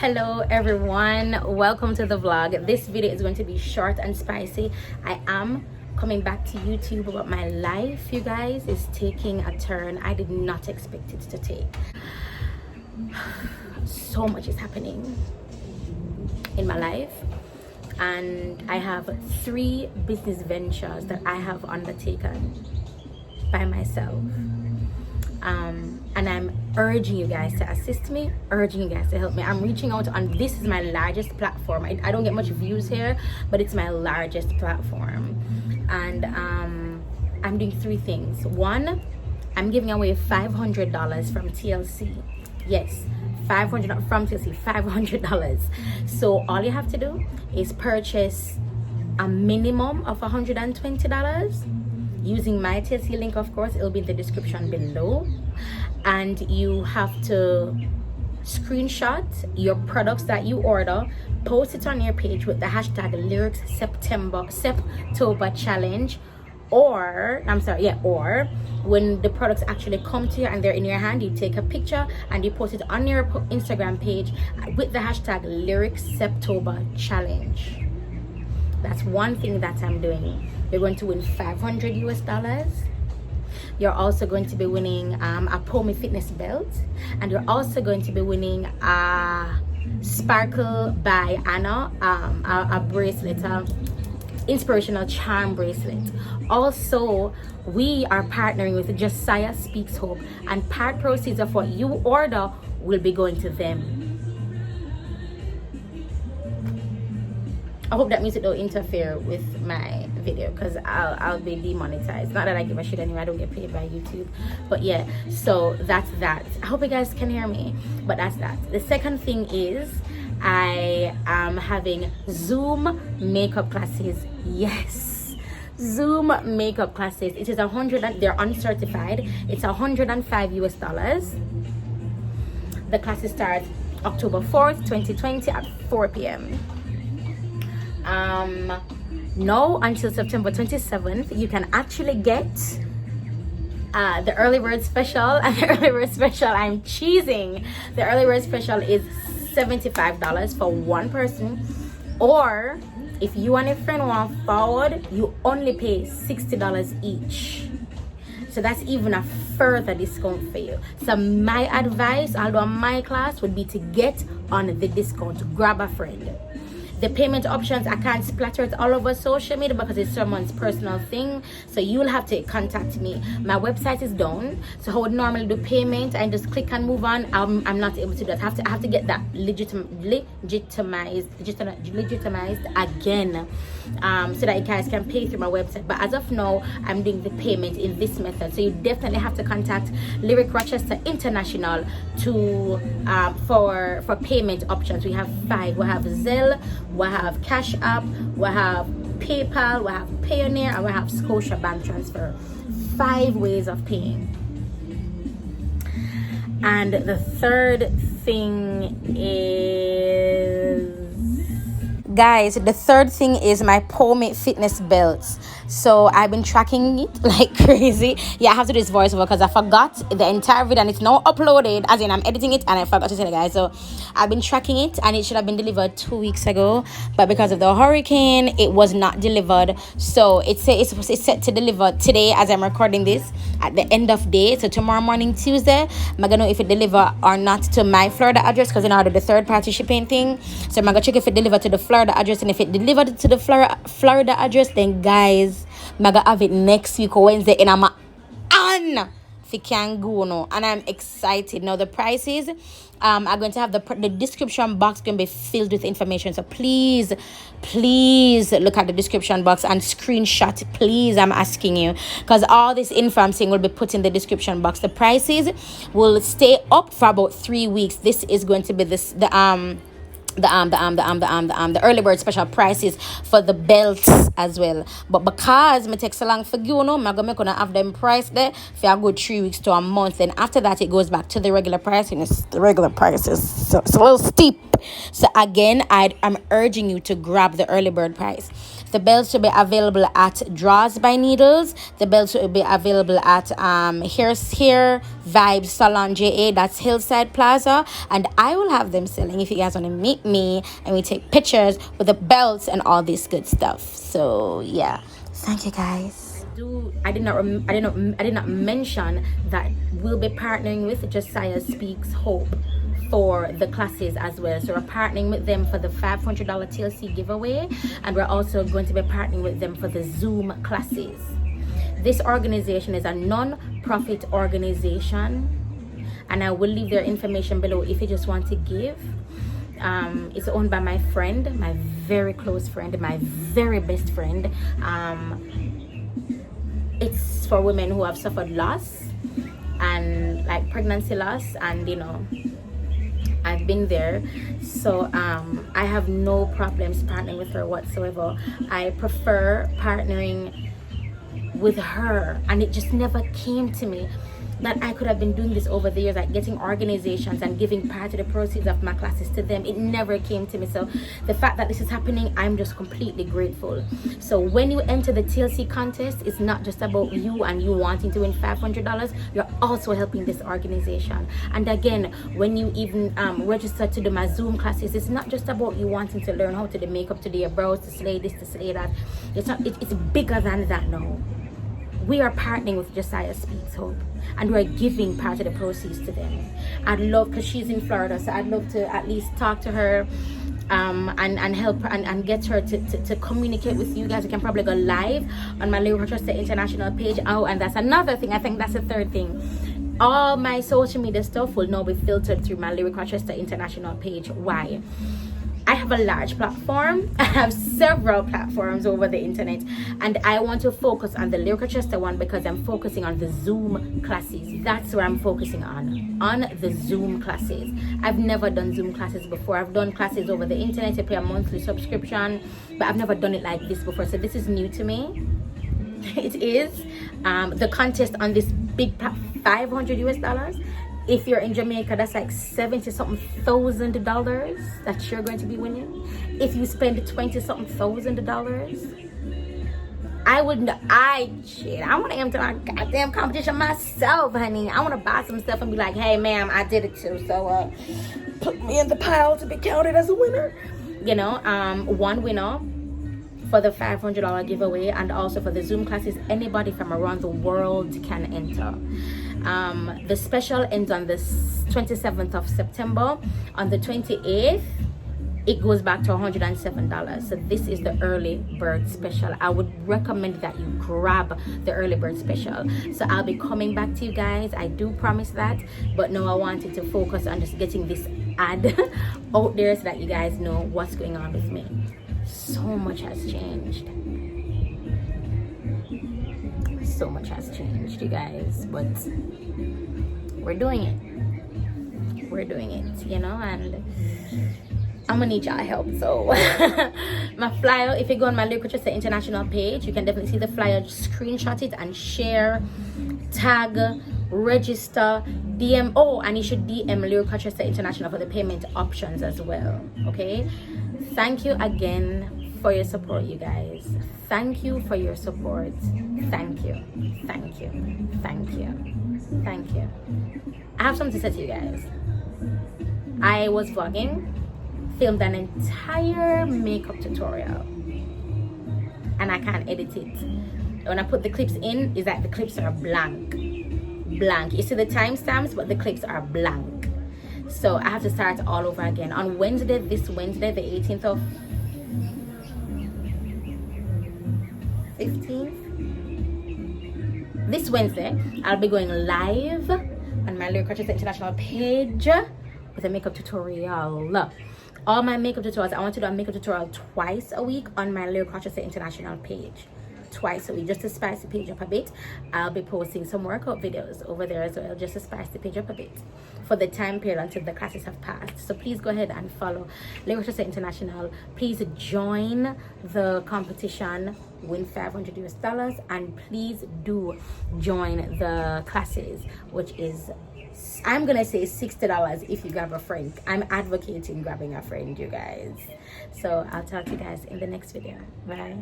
Hello everyone, welcome to the vlog. This video is going to be short and spicy. I am coming back to YouTube, but my life, you guys, is taking a turn I did not expect it to take. So much is happening in my life, and I have 3 business ventures that I have undertaken by myself. And I'm urging you guys to assist me, urging you guys to help me. I'm reaching out on, this is my largest platform. I don't get much views here, but it's my largest platform. And I'm doing 3 things. 1, I'm giving away $500 from TLC. Yes, $500 from TLC, $500. So all you have to do is purchase a minimum of $120 using my TLC link. Of course, it'll be in the description below, and you have to screenshot your products that you order, post it on your page with the hashtag lyrics Septober challenge, or or when the products actually come to you and they're in your hand, you take a picture and you post it on your Instagram page with the hashtag lyrics Septober challenge. That's one thing that I'm doing. You're going to win $500 US. You're also going to be winning a PAYONEER fitness belt, and you're also going to be winning a Sparkle by Anna, a bracelet, inspirational charm bracelet. Also, we are partnering with Josiah Speaks Hope, and part proceeds of what you order will be going to them. I hope that music don't interfere with my video, because I'll be demonetized. Not that I give a shit anyway, I don't get paid by YouTube. But yeah, so that's that. I hope you guys can hear me, but that's that. The second thing is I am having Zoom makeup classes. Yes, Zoom makeup classes. It is 100, they're uncertified. It's $105 US. The classes start October 4th, 2020 at 4 p.m. No, until September 27th, you can actually get the early bird special. And the early bird special, I'm cheesing. The early bird special is $75 for one person, or if you and a friend want forward, you only pay $60 each. So that's even a further discount for you. So my advice, although my class, would be to get on the discount. Grab a friend. The payment options, I can't splatter it all over social media because it's someone's personal thing, so you'll have to contact me. My website is down, so I would normally do payment and just click and move on. I'm not able to do that. I have to get that legitimized again, so that you guys can pay through my website. But as of now, I'm doing the payment in this method, so you definitely have to contact Lyric Rochester International to for payment options. We have 5. We have ZELLE, we have CASHAPP, we have PayPal, we have PAYONEER, and we have SCOTIABANK transfer. 5 ways of paying. And the third thing is, guys, the third thing is my PAYONEER fitness belts. So I've been tracking it like crazy. Yeah, I have to do this voiceover because I forgot the entire video, and it's now uploaded, as in I'm editing it and I forgot to tell you guys. So I've been tracking it, and it should have been delivered 2 weeks ago, but because of the hurricane, it was not delivered. So it's set to deliver today as I'm recording this at the end of day. So tomorrow morning, Tuesday, I'm gonna know if it deliver or not to my Florida address, because I do the third-party shipping thing. So I'm gonna check if it delivered to the Florida address, and if it delivered to the Florida address, then guys, I'm gonna have it next week Wednesday, and I'm on if it can go no, and I'm excited. Now the prices, I'm going to have the description box going to be filled with information, so please look at the description box and screenshot it, please. I'm asking you, because all this info I'm saying will be put in the description box. The prices will stay up for about 3 weeks. This is going to be the early bird special prices for the belts as well. But because me take so long for you know, I'm gonna have them price there for a good 3 weeks to a month. And after that it goes back to the regular price, and it's the regular prices. So it's a little steep. So again, I'm urging you to grab the early bird price. The belts will be available at Draws by Needles. The belts will be available at Hair Vibes Salon JA. That's Hillside Plaza. And I will have them selling if you guys want to meet me and we take pictures with the belts and all this good stuff. So yeah, thank you guys. I did not mention that we'll be partnering with Josiah Speaks Hope for the classes as well. So we're partnering with them for the $500 TLC giveaway, and we're also going to be partnering with them for the Zoom classes. This organization is a non-profit organization, and I will leave their information below if you just want to give. It's owned by my friend, my very close friend, my very best friend. It's for women who have suffered loss, and like pregnancy loss, and you know, I've been there. So I have no problems partnering with her whatsoever. I prefer partnering with her, and it just never came to me that I could have been doing this over the years, like getting organizations and giving part of the proceeds of my classes to them. It never came to me. So the fact that this is happening, I'm just completely grateful. So when you enter the TLC contest, it's not just about you and you wanting to win $500. You're also helping this organization. And again, when you even register to do my Zoom classes, it's not just about you wanting to learn how to do makeup, to do your brows, to slay this, to slay that. It's bigger than that now. We are partnering with Josiah Speaks Hope, and we're giving part of the proceeds to them. I'd love, because she's in Florida, so I'd love to at least talk to her and help her and get her to communicate with you guys. You can probably go live on my Rochester International page. Oh, and that's another thing. I think that's the third thing. All my social media stuff will now be filtered through my Lyric Rochester International page. Why? I have a large platform. I have several platforms over the internet, and I want to focus on the Lyric Rochester one because I'm focusing on the Zoom classes. That's where I'm focusing on the Zoom classes. I've never done Zoom classes before. I've done classes over the internet. I pay a monthly subscription, but I've never done it like this before. So this is new to me. It is the contest on this big $500 US. If you're in Jamaica, that's like $70-something thousand that you're going to be winning. If you spend $20-something thousand, I want to enter a goddamn competition myself, honey. I want to buy some stuff and be like, hey, ma'am, I did it too. So put me in the pile to be counted as a winner. You know, one winner for the $500 giveaway, and also for the Zoom classes, anybody from around the world can enter. The special ends on the 27th of September. On the 28th, it goes back to $107. So this is the early bird special. I would recommend that you grab the early bird special. So I'll be coming back to you guys, I do promise that. But no, I wanted to focus on just getting this ad out there so that you guys know what's going on with me. So much has changed. So much has changed, you guys, but we're doing it, you know, and I'm gonna need y'all help. So my flyer, if you go on my Lyric Rochester International page, you can definitely see the flyer. Just screenshot it and share, tag, register, DM. Oh, and you should DM Lyric Rochester International for the payment options as well. Okay, thank you again for your support, you guys. Thank you for your support. Thank you. Thank you. Thank you. Thank you. I have something to say to you guys. I was vlogging, filmed an entire makeup tutorial, and I can't edit it. When I put the clips in, is that the clips are blank. You see the timestamps, but the clips are blank. So I have to start all over again. On Wednesday, this Wednesday, the 18th of 15th, this Wednesday, I'll be going live on my Lyric Rochester International page with a makeup tutorial. All my makeup tutorials, I want to do a makeup tutorial twice a week on my Lyric Rochester International page. twice a week, just to spice the page up a bit. I'll be posting some workout videos over there as well, just to spice the page up a bit for the time period until the classes have passed. So please go ahead and follow Rochester International. Please join the competition, win $500 and please do join the classes, which is, I'm gonna say $60 if you grab a friend. I'm advocating grabbing a friend, you guys. So I'll talk to you guys in the next video. Bye.